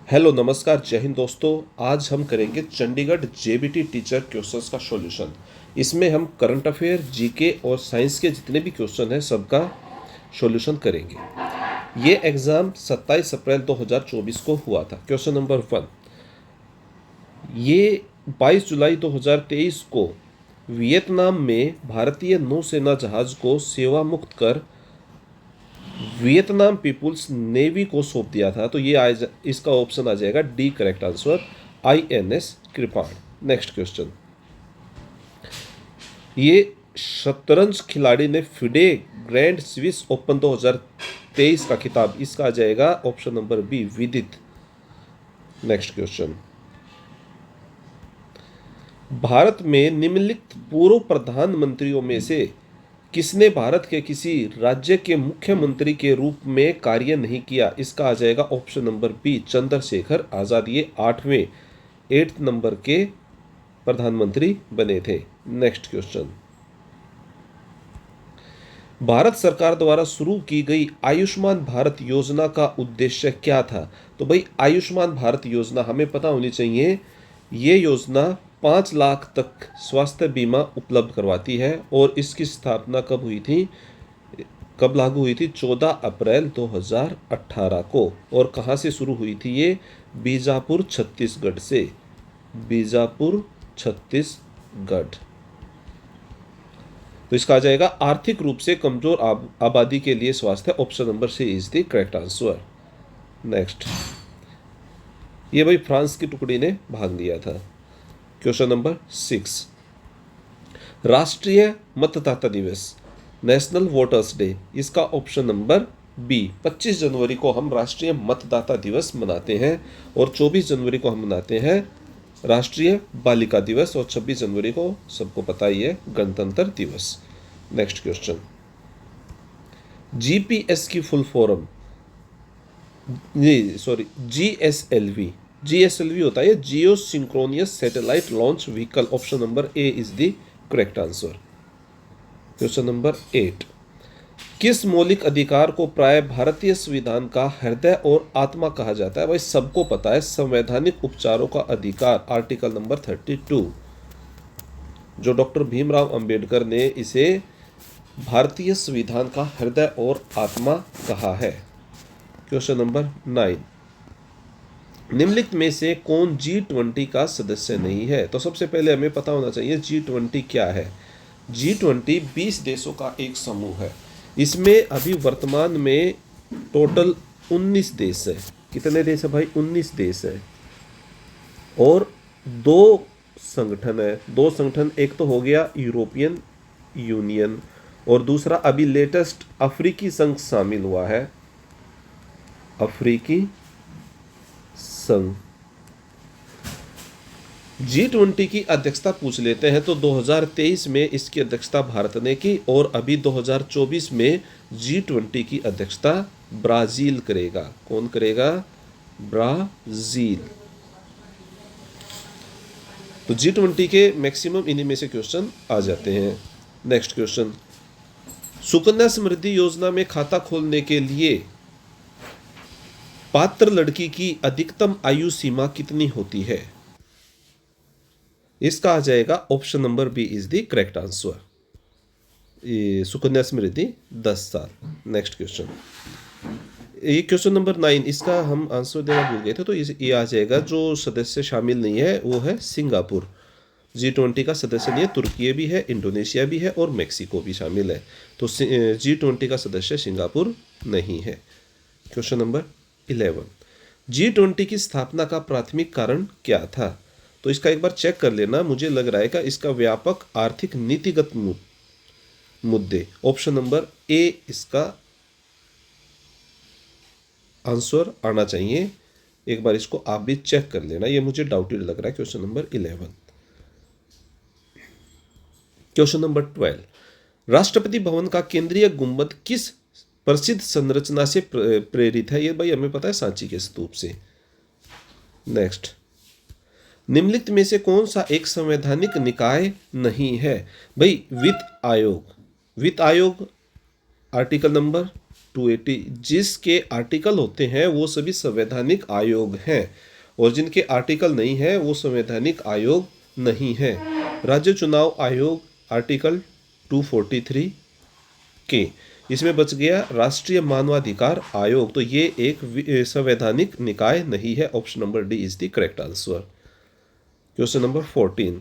Hello नमस्कार जय हिंद दोस्तों। आज हम करेंगे चंडीगढ़ जेबीटी टीचर क्वेश्चंस का सॉल्यूशन। इसमें हम करंट अफेयर, जीके और साइंस के जितने भी क्वेश्चन हैं सबका सॉल्यूशन करेंगे। ये एग्ज़ाम 27 अप्रैल 2024 को हुआ था। क्वेश्चन नंबर 1, ये 22 जुलाई 2023 को वियतनाम में भारतीय नौसेना जहाज को सेवा मुक्त कर वियतनाम पीपुल्स नेवी को सौंप दिया था। तो ये इसका ऑप्शन आ जाएगा डी, करेक्ट आंसर, आईएनएस कृपाण। नेक्स्ट क्वेश्चन, ये शतरंज खिलाड़ी ने फिडे ग्रैंड स्विस ओपन 2023 का खिताब, इसका आ जाएगा ऑप्शन नंबर बी, विदित। नेक्स्ट क्वेश्चन, भारत में निम्नलिखित पूर्व प्रधानमंत्रियों में से किसने भारत के किसी राज्य के मुख्यमंत्री के रूप में कार्य नहीं किया, इसका आ जाएगा option number B, Chandrashekhar Azad. ये 8th नंबर के प्रधानमंत्री बने थे। नेक्स्ट क्वेश्चन, भारत सरकार द्वारा शुरू की गई आयुष्मान भारत योजना का उद्देश्य क्या था? तो भाई आयुष्मान भारत योजना हमें पता होनी चाहिए, ये योजना 5 लाख तक स्वास्थ्य बीमा उपलब्ध करवाती है और इसकी स्थापना कब हुई थी, कब लागू हुई थी? 14 अप्रैल 2018 को। और कहाँ से शुरू हुई थी ये? बीजापुर छत्तीसगढ़ से। बीजापुर छत्तीसगढ़। तो इसका आ जाएगा आर्थिक रूप से कमजोर आबादी के लिए स्वास्थ्य, option number C is the correct answer. Next, ये भाई फ्रांस की टुकड़ी ने भाग लिया था। क्वेश्चन नंबर 6, राष्ट्रीय मतदाता दिवस, नेशनल वोटर्स डे, इसका ऑप्शन नंबर बी, 25 जनवरी को हम राष्ट्रीय मतदाता दिवस मनाते हैं और 24 जनवरी को हम मनाते हैं राष्ट्रीय बालिका दिवस और 26 जनवरी को सबको पता ही है गणतंत्र दिवस। नेक्स्ट क्वेश्चन, जीपीएस की फुल फॉर्म, जीएसएलवी होता है geosynchronous satellite launch vehicle, option number A is the correct answer. Question number 8, किस मौलिक अधिकार को प्राय भारतीय संविधान का हृदय और आत्मा कहा जाता है? भाई सबको पता है, संवैधानिक उपचारों का अधिकार, आर्टिकल नंबर 32, जो डॉक्टर भीमराव अंबेडकर ने इसे भारतीय संविधान का हृदय और आत्मा कहा है। क्वेश्चन नंबर 9, निम्नलिखित में से कौन G20 का सदस्य नहीं है? तो सबसे पहले हमें पता होना चाहिए G20 क्या है। G20 20 देशों का एक समूह है। इसमें अभी वर्तमान में टोटल 19 देश है। कितने देश है भाई? 19 देश है। और दो संगठन है, दो संगठन, एक तो हो गया यूरोपियन यूनियन और दूसरा अभी लेटेस्ट अफ्रीकी संघ शामिल हुआ है, अफ्रीकी संघ। G20 की अध्यक्षता पूछ लेते हैं तो 2023 में इसकी अध्यक्षता भारत ने की और अभी 2024 में G20 की अध्यक्षता ब्राजील करेगा। कौन करेगा? ब्राजील। तो G20 के मैक्सिमम इन्हीं में से क्वेश्चन आ जाते हैं। नेक्स्ट क्वेश्चन, सुकन्या समृद्धि योजना में खाता खोलने के लिए पात्र लड़की की अधिकतम आयु सीमा कितनी होती है? इसका आ जाएगा option number B is the correct answer, Sukanya Samriddhi 10 साल। नेक्स्ट क्वेश्चन, ये क्वेश्चन नंबर 9, इसका हम आंसर देना भूल गए थे, तो ये आ जाएगा जो सदस्य शामिल नहीं है वो है सिंगापुर। G20 का सदस्य नहीं है, तुर्की भी है, इंडोनेशिया भी है और मेक्सिको भी शामिल है। तो G20 का सदस्य सिंगापुर नहीं है। क्वेश्चन नंबर 11, G20 की स्थापना का प्राथमिक कारण क्या था? तो इसका एक बार चेक कर लेना, मुझे लग रहा है कि इसका व्यापक आर्थिक नीतिगत मुद्दे, ऑप्शन नंबर ए इसका आंसर आना चाहिए। एक बार इसको आप भी चेक कर लेना, ये मुझे डाउटेड लग रहा है। Question number 11। Question number 12, Rashtrapati Bhavan का केंद्रीय गुंबद किस प्रसिद्ध संरचना से प्रेरित है? ये भाई हमें पता है, सांची के स्तूप से। नेक्स्ट, निम्नलिखित में से कौन सा एक संवैधानिक निकाय नहीं है? भाई वित्त आयोग। वित्त आयोग आर्टिकल नंबर 280 जिसके आर्टिकल होते हैं वो सभी संवैधानिक आयोग हैं, और जिनके आर्टिकल नहीं है वो संवैधानिक आयोग नहीं है। राज्य चुनाव आयोग आर्टिकल 243 के, इसमें बच गया राष्ट्रीय मानवाधिकार आयोग, तो ये एक संवैधानिक निकाय नहीं है। Option number D is the correct answer. Question number 14,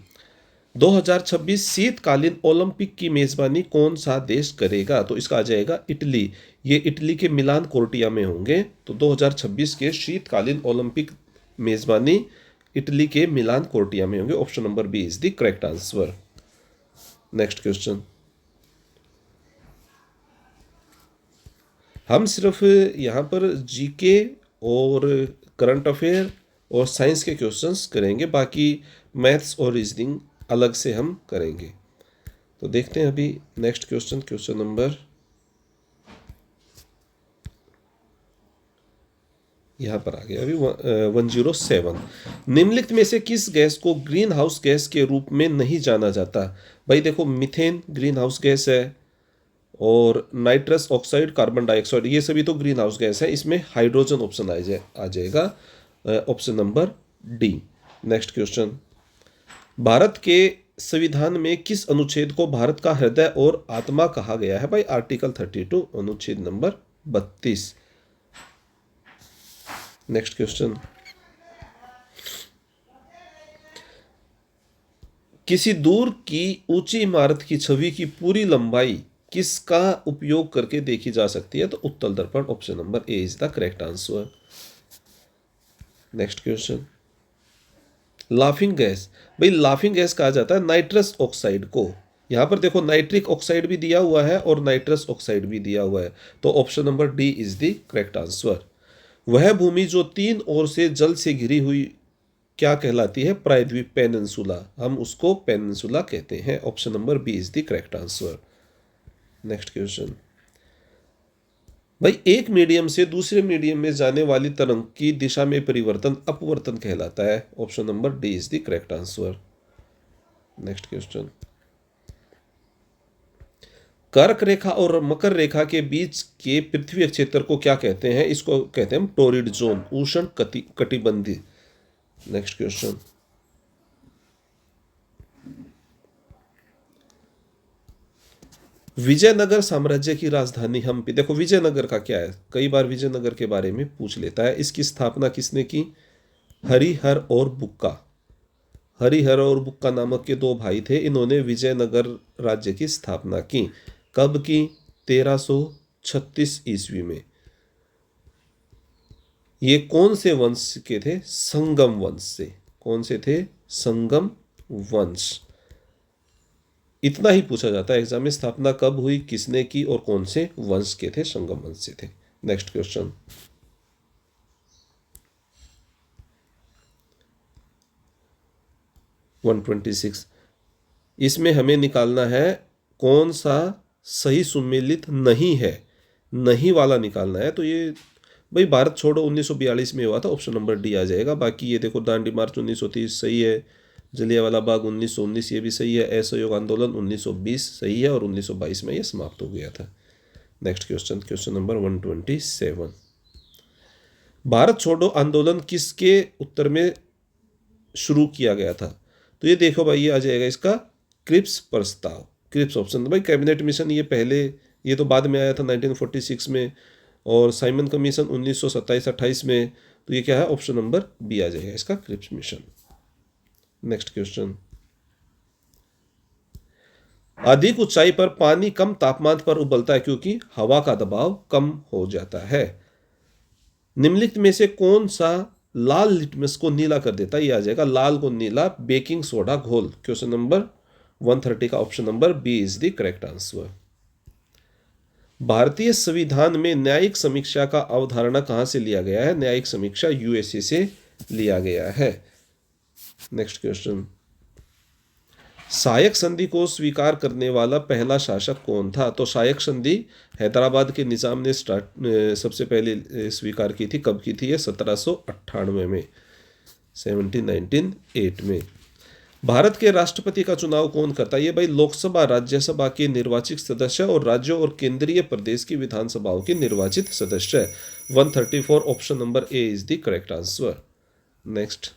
2026 शीतकालीन ओलंपिक की मेजबानी कौन सा देश करेगा? तो इसका आ जाएगा इटली। ये इटली के मिलान कोर्टिया में होंगे। तो 2026 के शीतकालीन ओलंपिक मेजबानी इटली के मिलान कोर्टिया में होंगे। Option number B is the correct answer. Next question, हम सिर्फ यहाँ पर जीके और करंट अफेयर और साइंस के क्वेश्चंस करेंगे, बाकी मैथ्स और रीजनिंग अलग से हम करेंगे। तो देखते हैं अभी नेक्स्ट क्वेश्चन, क्वेश्चन नंबर यहाँ पर आ गया अभी 107। निम्नलिखित में से किस गैस को ग्रीन हाउस गैस के रूप में नहीं जाना जाता? भाई देखो, मीथेन ग्रीन हाउस गैस है, और नाइट्रस ऑक्साइड, कार्बन डाइऑक्साइड, ये सभी तो ग्रीन हाउस गैस है। इसमें हाइड्रोजन ऑप्शन आ जाएगा, option number D. Next question, Bharat के संविधान में किस अनुच्छेद को भारत का हृदय और आत्मा कहा गया है? भाई आर्टिकल 32 अनुच्छेद नंबर 32। नेक्स्ट क्वेश्चन, किसी दूर की ऊंची इमारत की छवि की पूरी लंबाई किसका उपयोग करके देखी जा सकती है? तो उत्तल दर्पण, option number A is the correct answer. Next question, laughing gas, भाई लाफिंग गैस कहा जाता है नाइट्रस ऑक्साइड को। यहां पर देखो नाइट्रिक ऑक्साइड भी दिया हुआ है और नाइट्रस ऑक्साइड भी दिया हुआ है, तो option number D is the correct answer. वह भूमि जो तीन ओर से जल से घिरी हुई क्या कहलाती है? प्रायद्वीप, पेनिनसुला, हम उसको पेनिनसुला कहते हैं। Option number B is the correct answer. Next question, भाई एक मीडियम से दूसरे मीडियम में जाने वाली तरंग की दिशा में परिवर्तन अपवर्तन कहलाता है। Option number D is the correct answer. Next question, कर्क रेखा और मकर रेखा के बीच के पृथ्वी क्षेत्र को क्या कहते हैं? इसको कहते हैं टोरिड जोन, उष्ण कटिबंधी। नेक्स्ट क्वेश्चन, विजयनगर साम्राज्य की राजधानी हम्पी, देखो विजयनगर का क्या है, कई बार विजयनगर के बारे में पूछ लेता है। इसकी स्थापना किसने की? हरिहर और बुक्का। हरिहर और बुक्का नामक के दो भाई थे, इन्होंने विजयनगर राज्य की स्थापना की। कब की? 1336 ईस्वी में। ये कौन से वंश के थे? संगम वंश से। कौन से थे? संगम वंश। इतना ही पूछा जाता है एग्जाम में, स्थापना कब हुई, किसने की और कौन से वंश के थे? संगम वंश से थे। नेक्स्ट क्वेश्चन, वन 126, इसमें हमें निकालना है कौन सा सही सुमेलित नहीं है, नहीं वाला निकालना है। तो ये भाई भारत छोड़ो 1942 में हुआ था, ऑप्शन नंबर डी आ जाएगा। बाकी ये देखो दांडी मार्च 1930 सही है, जलियांवाला बाग 1919 ये भी सही है, असहयोग आंदोलन 1920 सही है, और 1922 में ये समाप्त हो गया था। Next question, question number 127, Bharat छोड़ो आंदोलन किसके उत्तर में शुरू किया गया था? तो ये देखो भाई, ये आ जाएगा इसका क्रिप्स प्रस्ताव। क्रिप्स ऑप्शन, भाई कैबिनेट मिशन ये पहले, ये तो बाद में आया था 1946 में, और साइमन कमीशन 1927-28 में। तो ये क्या है? ऑप्शन नंबर बी आ जाएगा इसका, क्रिप्स मिशन। नेक्स्ट क्वेश्चन, अधिक ऊंचाई पर पानी कम तापमान पर उबलता है क्योंकि हवा का दबाव कम हो जाता है। निम्नलिखित में से कौन सा लाल लिटमस को नीला कर देता है? ये आ जाएगा लाल को नीला, बेकिंग सोडा घोल। क्वेश्चन नंबर 130 का option number B is the correct answer. भारतीय संविधान में न्यायिक समीक्षा का अवधारणा कहां से लिया गया है? न्यायिक समीक्षा यूएसए से लिया गया है। नेक्स्ट क्वेश्चन, शायक संधि को स्वीकार करने वाला पहला शासक कौन था? तो शायक संधि हैदराबाद के निजाम ने सबसे पहले स्वीकार की थी। कब की थी ये? 1798 में, 1798 में। भारत के राष्ट्रपति का चुनाव कौन करता है? ये भाई लोकसभा राज्यसभा के निर्वाचित सदस्य और राज्यों और केंद्रीय प्रदेश की विधानसभाओं के निर्वाचित सदस्य है। 134 option number A is the correct answer. Next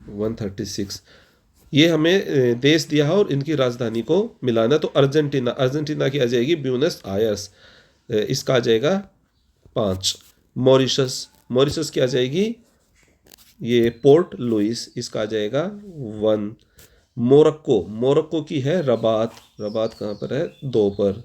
136, ये हमें देश दिया है और इनकी राजधानी को मिलाना। तो अर्जेंटीना, अर्जेंटीना की आ जाएगी ब्यूनस आयर्स, इसका आ जाएगा 5। मॉरिशस, मॉरिशस की आ जाएगी ये पोर्ट लुइस, इसका आ जाएगा 1। मोरक्को, मोरक्को की है रबात, रबात कहाँ पर है? 2 पर।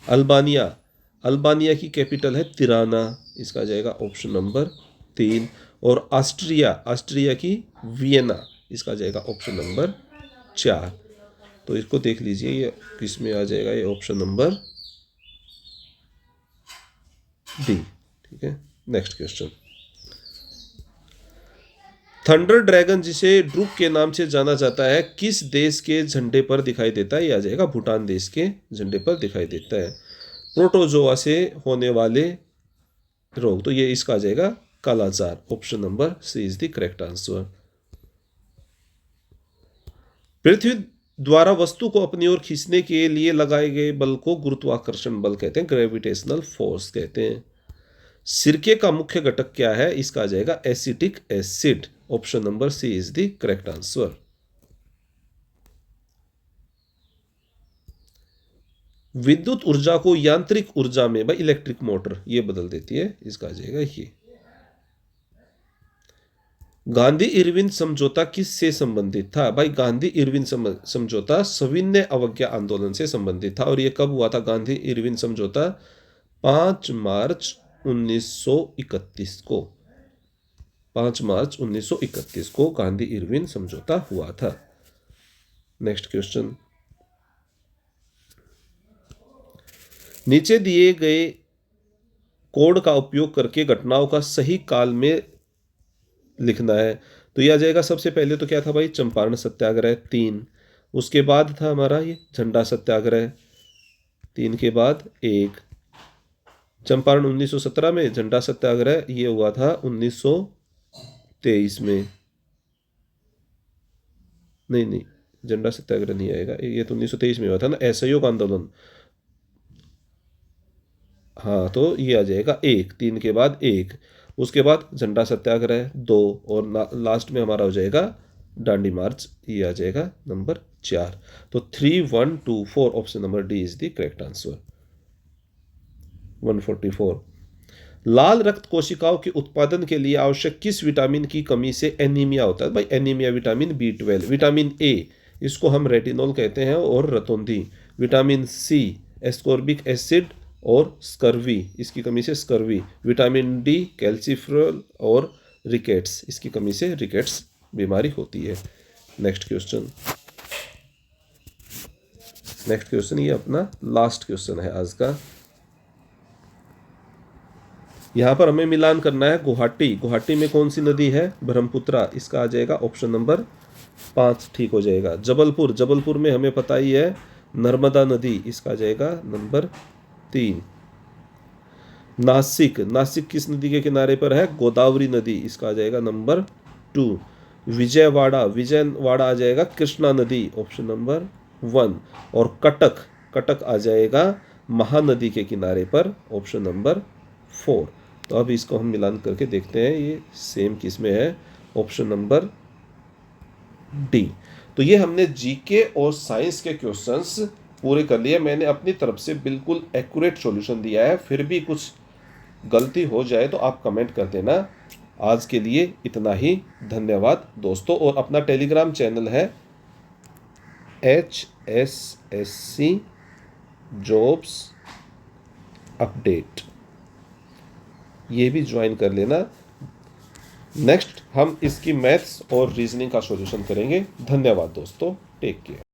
अल्बानिया, अल्बानिया की कैपिटल है तिराना, इसका आ जाएगा ऑप्शन नंबर 3। और ऑस्ट्रिया, ऑस्ट्रिया की वियना, इसका आ जाएगा ऑप्शन नंबर 4। तो इसको देख लीजिए, ये किस में आ जाएगा? ये ऑप्शन नंबर डी। ठीक है, नेक्स्ट क्वेश्चन। थंडर ड्रैगन, जिसे ड्रूक के नाम से जाना जाता है, किस देश के झंडे पर दिखाई देता है? ये आ जाएगा भूटान देश के झंडे पर दिखाई देता है। प्रोटोजोआ से होने वाले रोग, तो ये इसका आ जाएगा कालाजार, option number C is the correct answer. पृथ्वी द्वारा वस्तु को अपनी ओर खींचने के लिए लगाए गए बल को गुरुत्वाकर्षण बल कहते हैं, ग्रेविटेशनल फोर्स कहते हैं। सिरके का मुख्य घटक क्या है? इसका आ जाएगा acetic acid, option number C is the correct answer. विद्युत ऊर्जा को यांत्रिक ऊर्जा में, भाई इलेक्ट्रिक मोटर ये बदल देती है, इसका आ जाएगा ये। गांधी इरविन समझौता किससे संबंधित था? भाई गांधी इरविन समझौता सविनय अवज्ञा आंदोलन से संबंधित था। और ये कब हुआ था गांधी इरविन समझौता? 5 मार्च 1931 को, 5 मार्च 1931 को गांधी इरविन समझौता हुआ था। Next question. नीचे दिए गए कोड का उपयोग करके घटनाओं का सही काल में लिखना है। तो यह आ जाएगा, सबसे पहले तो क्या था भाई? चंपारण सत्याग्रह 3, उसके बाद था हमारा ये झंडा सत्याग्रह 3 के बाद 1। चंपारण 1917 में, झंडा सत्याग्रह ये हुआ था 1923 में। नहीं, झंडा सत्याग्रह नहीं आएगा, ये तो 1923 में हुआ था ना, असहयोग आंदोलन। हाँ, तो ये आ जाएगा 1, 3 के बाद 1, उसके बाद झंडा सत्याग्रह 2, और लास्ट में हमारा हो जाएगा दांडी मार्च, ये आ जाएगा नंबर 4। तो 3, 1, 2, 4 option number D is the correct answer. 144, लाल रक्त कोशिकाओं के उत्पादन के लिए आवश्यक किस विटामिन की कमी से एनीमिया होता है? भाई anaemia vitamin B12, vitamin A इसको हम रेटिनॉल कहते हैं, और रतौंधी। विटामिन सी एस्कॉर्बिक एसिड और स्कर्वी, इसकी कमी से स्कर्वी। विटामिन डी कैल्सिफेरॉल और रिकेट्स, इसकी कमी से रिकेट्स बीमारी होती है। नेक्स्ट क्वेश्चन, नेक्स्ट क्वेश्चन ये अपना लास्ट क्वेश्चन है आज का। यहां पर हमें मिलान करना है गुवाहाटी, गुवाहाटी में कौन सी नदी है? ब्रह्मपुत्रा, इसका आ जाएगा ऑप्शन नंबर 5 ठीक हो जाएगा। जबलपुर, जबलपुर में हमें पता ही है नर्मदा नदी, इसका आ जाएगा नंबर 3। नासिक, नासिक किस नदी के किनारे पर है? गोदावरी नदी, इसका आ जाएगा नंबर 2। विजयवाड़ा, विजयवाड़ा आ जाएगा कृष्णा नदी, ऑप्शन नंबर 1। और कटक, कटक आ जाएगा महानदी के किनारे पर, ऑप्शन नंबर 4। तो अब इसको हम मिलान करके देखते हैं ये सेम किस में है, ऑप्शन नंबर डी। तो ये हमने जीके और साइंस के क्वेश्चंस पूरे कर लिए। मैंने अपनी तरफ से बिल्कुल एक्यूरेट सॉल्यूशन दिया है, फिर भी कुछ गलती हो जाए तो आप कमेंट कर देना। आज के लिए इतना ही, धन्यवाद दोस्तों। और अपना टेलीग्राम चैनल है HSSC जॉब्स अपडेट, ये भी ज्वाइन कर लेना। नेक्स्ट हम इसकी मैथ्स और रीजनिंग का सॉल्यूशन करेंगे। धन्यवाद दोस्तों, टेक केयर।